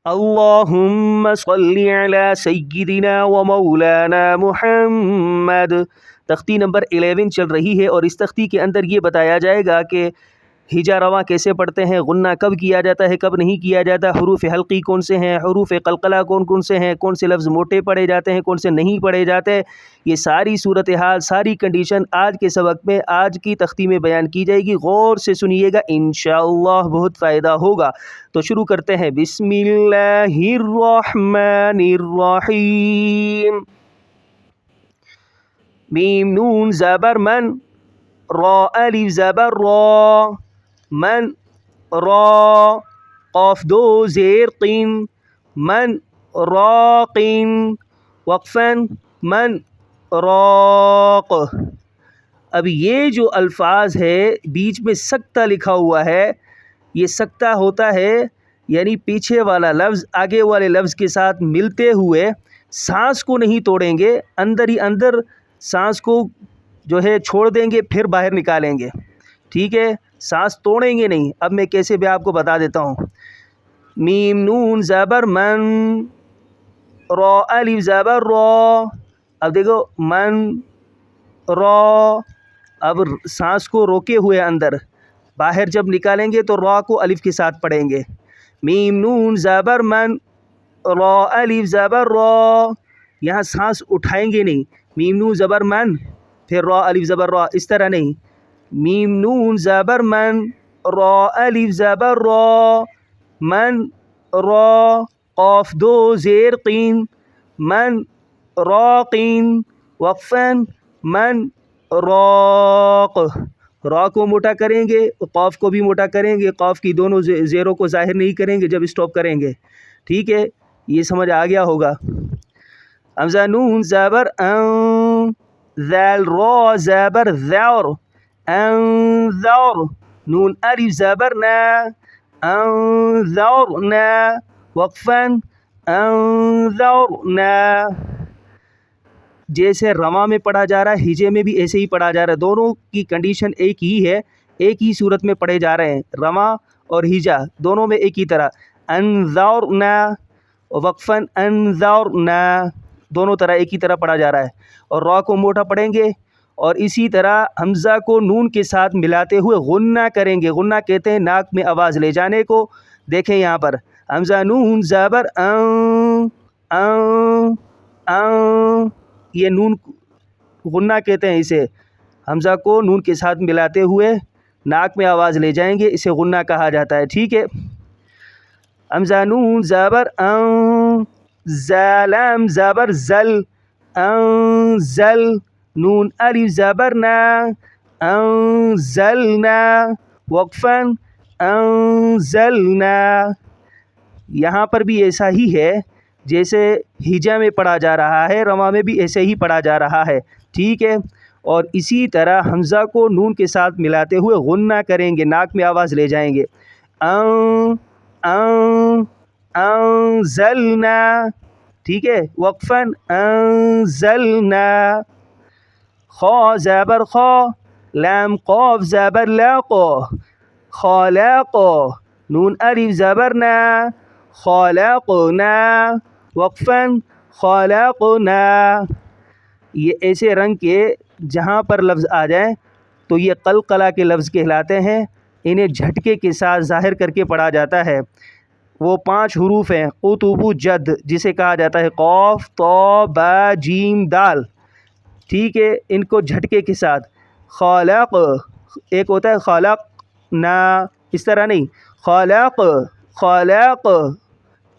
اللہم صلی علی سیدنا و مولانا محمد. تختی نمبر 11 چل رہی ہے اور اس تختی کے اندر یہ بتایا جائے گا کہ ہجا رواں کیسے پڑھتے ہیں، غنہ کب کیا جاتا ہے، کب نہیں کیا جاتا، حروف حلقی کون سے ہیں، حروف قلقلہ کون کون سے ہیں، کون سے لفظ موٹے پڑھے جاتے ہیں، کون سے نہیں پڑھے جاتے. یہ ساری صورتحال، ساری کنڈیشن آج کے سبق میں، آج کی تختی میں بیان کی جائے گی. غور سے سنیے گا، انشاءاللہ بہت فائدہ ہوگا. تو شروع کرتے ہیں. بسم اللہ الرحمن الرحیم. میم نون زبر من، را الف زبر را، من را، قاف دو زیر قین، من راقین، وقفاً من راق. اب یہ جو الفاظ ہے بیچ میں سکتہ لکھا ہوا ہے، یہ سکتہ ہوتا ہے یعنی پیچھے والا لفظ آگے والے لفظ کے ساتھ ملتے ہوئے سانس کو نہیں توڑیں گے، اندر ہی اندر سانس کو جو ہے چھوڑ دیں گے، پھر باہر نکالیں گے. ٹھیک ہے، سانس توڑیں گے نہیں. اب میں کیسے بھی آپ کو بتا دیتا ہوں. میم نون زبر من، را الف زبر را. اب دیکھو من را، اب سانس کو روکے ہوئے اندر، باہر جب نکالیں گے تو را کو الف کے ساتھ پڑھیں گے. میم نون زبر من، را الف زبر را. یہاں سانس اٹھائیں گے نہیں. میم نون زبر من پھر را الف زبر را، اس طرح نہیں. میم نون زبر من، را الف زبر را، من را، قاف دو زیر قین، من راقین، وقفاً من راق. را کو موٹا کریں گے، قاف کو بھی موٹا کریں گے، قاف کی دونوں زیروں کو ظاہر نہیں کریں گے جب اسٹاپ کریں گے. ٹھیک ہے، یہ سمجھ آ گیا ہوگا. حمزہ نون زبر ان، ذال را زبر ذور، انذر، نون الف زبر نا، انذرنا، وقفاً انذرنا. جیسے رواں میں پڑھا جا رہا ہے، ہجے میں بھی ایسے ہی پڑھا جا رہا ہے. دونوں کی کنڈیشن ایک ہی ہے، ایک ہی صورت میں پڑھے جا رہے ہیں. رواں اور ہجا دونوں میں ایک ہی طرح. انذرنا، وقفاً انذرنا، دونوں طرح ایک ہی طرح پڑھا جا رہا ہے. اور را کو موٹا پڑھیں گے اور اسی طرح حمزہ کو نون کے ساتھ ملاتے ہوئے غنہ کریں گے. غنہ کہتے ہیں ناک میں آواز لے جانے کو. دیکھیں یہاں پر حمزہ نون زبر ان، ان، ان، یہ نون غنہ کہتے ہیں اسے. حمزہ کو نون کے ساتھ ملاتے ہوئے ناک میں آواز لے جائیں گے، اسے غنہ کہا جاتا ہے. ٹھیک ہے. حمزہ نون زبر ان، زالام زبر زل، انزل، نون الف زبر نا، انزلنا، وقفاً انزلنا. یہاں پر بھی ایسا ہی ہے جیسے ہجا میں پڑھا جا رہا ہے، رواں میں بھی ایسے ہی پڑھا جا رہا ہے. ٹھیک ہے. اور اسی طرح حمزہ کو نون کے ساتھ ملاتے ہوئے غنہ کریں گے، ناک میں آواز لے جائیں گے. ان، ان، انزلنا. ٹھیک ہے، وقفاً انزلنا. خا زبر خا، لام قاف زبر لاق، خالق، نون الف زبر نا، خالقنا، وقفاً خالقنا. یہ ایسے رنگ کے جہاں پر لفظ آ جائیں تو یہ قلقلہ کے لفظ کہلاتے ہیں. انہیں جھٹکے کے ساتھ ظاہر کر کے پڑھا جاتا ہے. وہ 5 حروف ہیں قطب جد، جسے کہا جاتا ہے قاف، طا، با، جیم، دال. ٹھیک ہے، ان کو جھٹکے کے ساتھ. خالق، ایک ہوتا ہے خالق نا، اس طرح نہیں. خالق، خالق،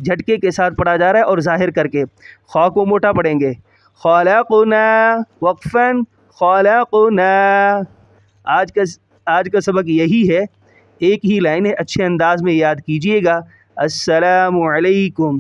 جھٹکے کے ساتھ پڑھا جا رہا ہے اور ظاہر کر کے. خا کو موٹا پڑھیں گے. خالقنا، وقفاً خالقنا. آج کا سبق یہی ہے، ایک ہی لائن ہے، اچھے انداز میں یاد کیجیے گا. السلام علیکم.